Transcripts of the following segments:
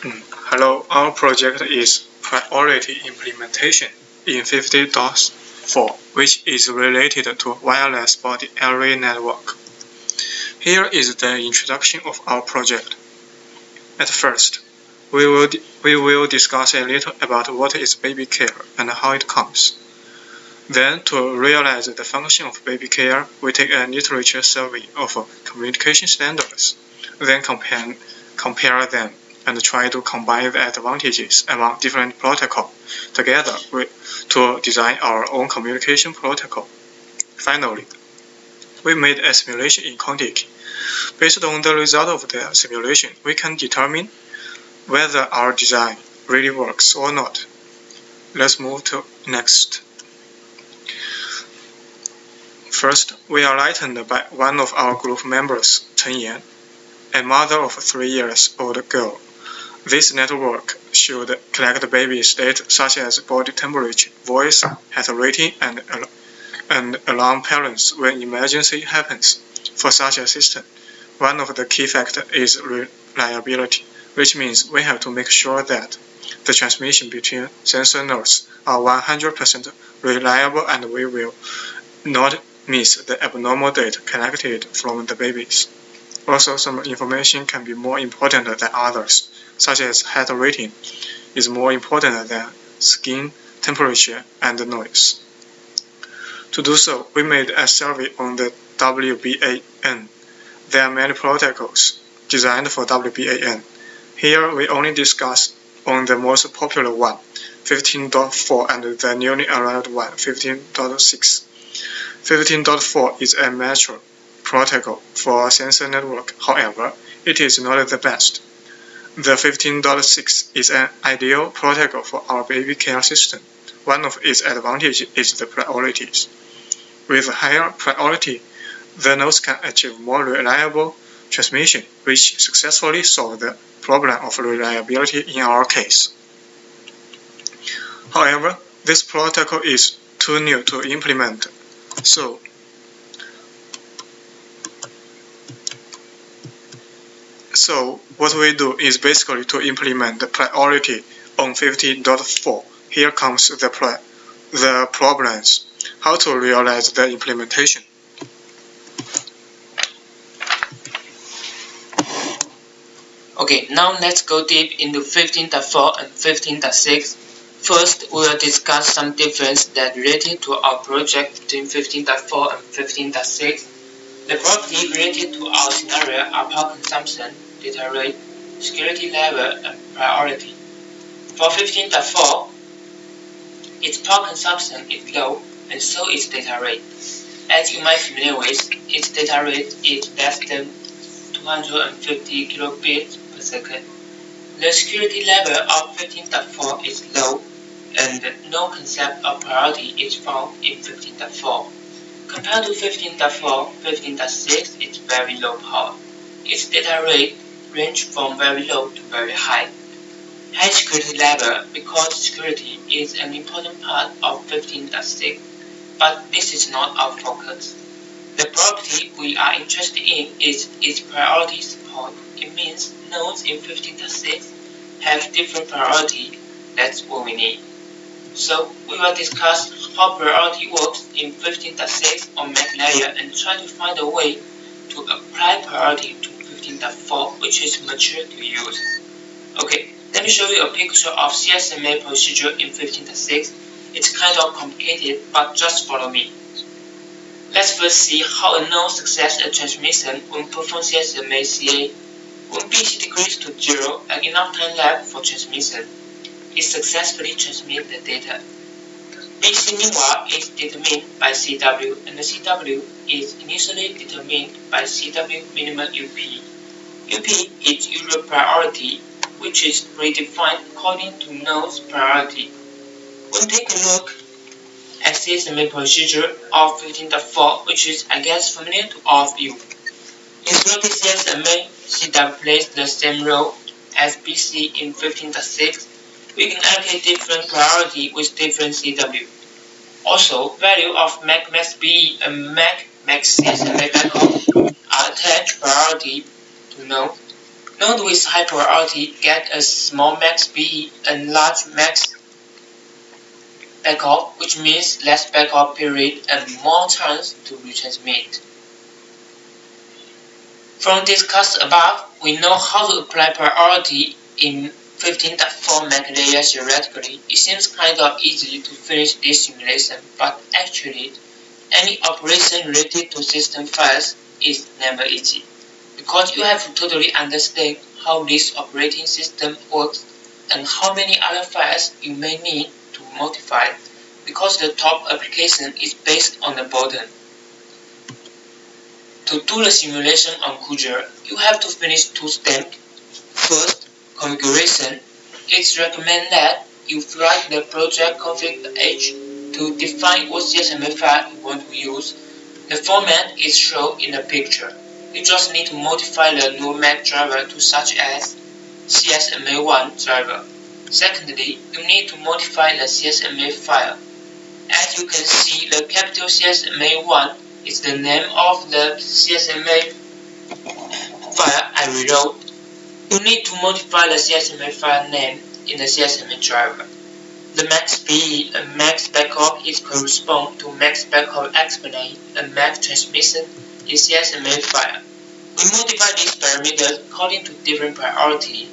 Hello, our project is Priority Implementation in 50.4, which is related to wireless body array network. Here is the introduction of our project. At first, we will discuss a little about what is baby care and how it comes. Then, to realize the function of baby care, we take a literature survey of communication standards, then compare them and try to combine the advantages among different protocols together to design our own communication protocol. Finally, we made a simulation in Contiki. Based on the result of the simulation, we can determine whether our design really works or not. Let's move to next. First, we are enlightened by one of our group members, Chen Yan, a mother of a 3-year-old girl. This network should collect baby's data such as body temperature, voice, heart rating, and alarm parents when emergency happens. For such a system, one of the key factors is reliability, which means we have to make sure that the transmission between sensor nodes are 100% reliable and we will not miss the abnormal data collected from the babies. Also, some information can be more important than others, such as heart rating is more important than skin temperature and noise. To do so, we made a survey on the WBAN. There are many protocols designed for WBAN. Here we only discuss on the most popular one, 15.4, and the newly arrived one, 15.6. 15.4 is a mature protocol for sensor network. However, it is not the best. The 15.6 is an ideal protocol for our baby care system. One of its advantages is the priorities. With higher priority, the nodes can achieve more reliable transmission, which successfully solves the problem of reliability in our case. However, this protocol is too new to implement. So what we do is basically to implement the priority on 15.4. Here comes the problems. How to realize the implementation. Okay, now let's go deep into 15.4 and 15.6. First, we will discuss some difference that related to our project between 15.4 and 15.6. The property related to our scenario are power consumption, data rate, security level, and priority. For 15.4, its power consumption is low, and so is data rate. As you might be familiar with, its data rate is less than 250 kilobits per second. The security level of 15.4 is low, and no concept of priority is found in 15.4. Compared to 15.4, 15.6 is very low power. Its data rate ranges from very low to very high. High security level because security is an important part of 15.6, but this is not our focus. The property we are interested in is its priority support. It means nodes in 15.6 have different priority. That's what we need. So we will discuss how priority works in 15.6 on Mac layer and try to find a way to apply priority to 15.4, which is mature to use. Okay, let me show you a picture of CSMA procedure in 15.6. It's kind of complicated, but just follow me. Let's first see how a node success a transmission when perform CSMA CA. When BC decreases to 0 and enough time left for transmission, it successfully transmits the data. BC meanwhile is determined by CW, and the CW is initially determined by CW minimum UP. UP is user priority, which is predefined according to node's priority. We'll take a look at CSMA procedure of 15.4, which is, I guess, familiar to all of you. In selected CSMA, CW plays the same role as BC in 15.6. We can allocate different priority with different CW. Also, value of Mac Max BE and Mac Max CSMA backup are attached priority to node. Node with high priority get a small max BE and large max backup, which means less backup period and more chance to retransmit. From discussed above, we know how to apply priority in 15.4 Mac layer theoretically. It seems kind of easy to finish this simulation, but actually, any operation related to system files is never easy, because you have to totally understand how this operating system works and how many other files you may need to modify, because the top application is based on the bottom. To do the simulation on Kuja, you have to finish two steps. First, configuration. It's recommended that you write the project config.h to define what CSMA file you want to use. The format is shown in the picture. You just need to modify the new Mac driver to such as CSMA1 driver. Secondly, you need to modify the CSMA file. As you can see, the capital CSMA1 is the name of the CSMA file I rewrote. You need to modify the CSMA file name in the CSMA driver. The max BE and max backup is correspond to max backup explanation and max transmission in CSMA file. We modify these parameters according to different priority.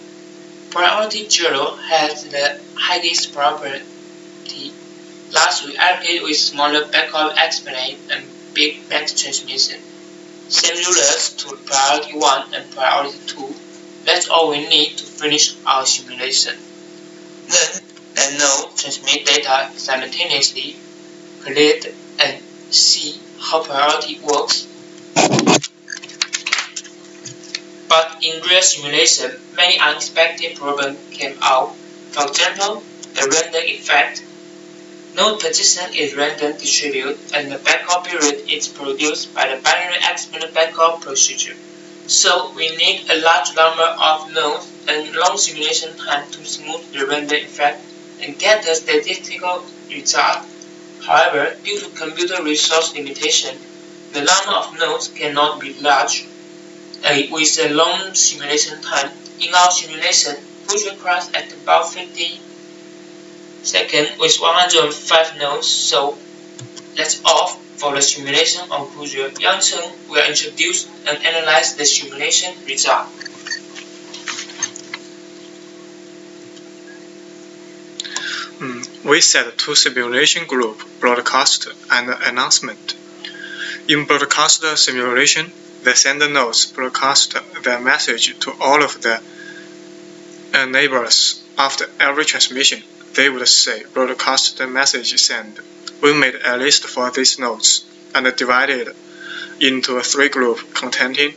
Priority 0 has the highest priority. Last, we allocate with smaller backup explanation and big max transmission. Similar to priority 1 and priority 2, that's all we need to finish our simulation. Then, let node transmit data simultaneously, collect and see how priority works. But in real simulation, many unexpected problems came out. For example, the random effect. Node position is random distributed and the backup period is produced by the binary exponent backup procedure. So we need a large number of nodes and long simulation time to smooth the random effect and get the statistical result. However, due to computer resource limitation, the number of nodes cannot be large. With a long simulation time, in our simulation, Kuja crashed at about 50 seconds with 105 nodes, so that's all for the simulation on Kuja. Yang Cheng will introduce and analyze the simulation result. We set two simulation groups, broadcast and announcement. In broadcast simulation, the sender nodes broadcast the message to all of the neighbors. After every transmission, they would say broadcast the message sent. We made a list for these nodes and divided into three groups containing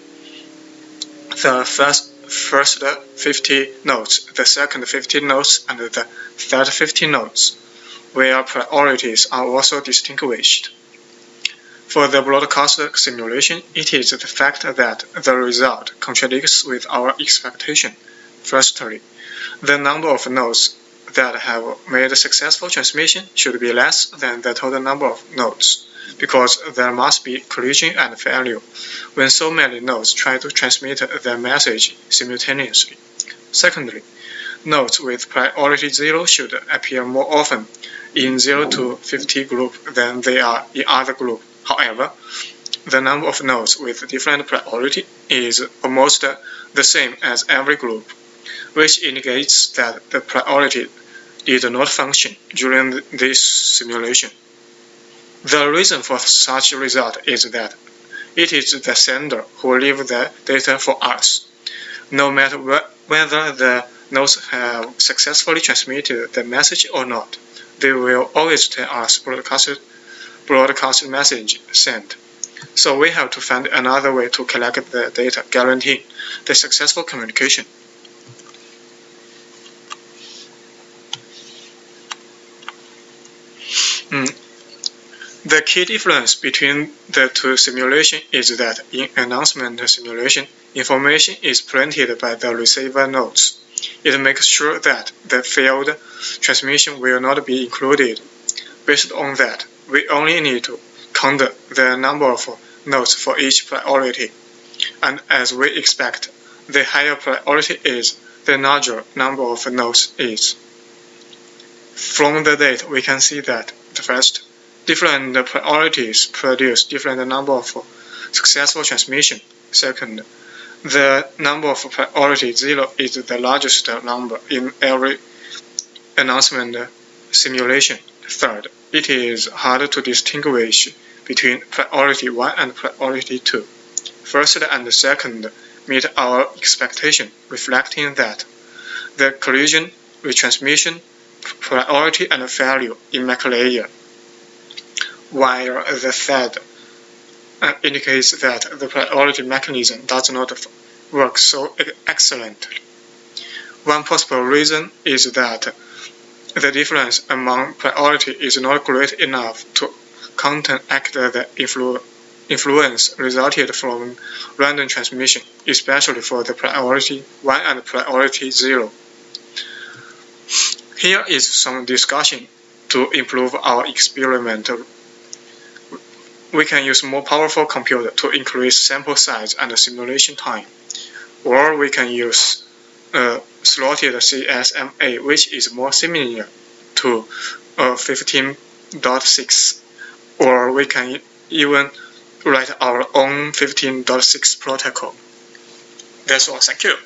the first 50 nodes, the second 50 nodes, and the third 50 nodes, where priorities are also distinguished. For the broadcast simulation, it is the fact that the result contradicts with our expectation. Firstly, the number of nodes that have made a successful transmission should be less than the total number of nodes, because there must be collision and failure when so many nodes try to transmit their message simultaneously. Secondly, nodes with priority 0 should appear more often in 0 to 50 group than they are in other group. However, the number of nodes with different priority is almost the same as every group, which indicates that the priority did not function during this simulation. The reason for such a result is that it is the sender who leaves the data for us. No matter whether the nodes have successfully transmitted the message or not, they will always tell us broadcast message sent. So we have to find another way to collect the data, guaranteeing the successful communication. The key difference between the two simulations is that in announcement simulation, information is printed by the receiver nodes. It makes sure that the failed transmission will not be included. Based on that, we only need to count the number of nodes for each priority. And as we expect, the higher priority is, the larger number of nodes is. From the data, we can see that, first, different priorities produce different number of successful transmission. Second, the number of priority 0 is the largest number in every announcement simulation. Third, it is hard to distinguish between priority 1 and priority 2. First and second meet our expectation, reflecting that the collision, retransmission, priority and failure in MAC layer, while the third indicates that the priority mechanism does not work so excellently. One possible reason is that the difference among priority is not great enough to counteract the influence resulted from random transmission, especially for the priority 1 and priority 0. Here is some discussion to improve our experiment. We can use more powerful computer to increase sample size and simulation time, or we can use slotted CSMA, which is more similar to 15.6, or we can even write our own 15.6 protocol. That's all. Thank you.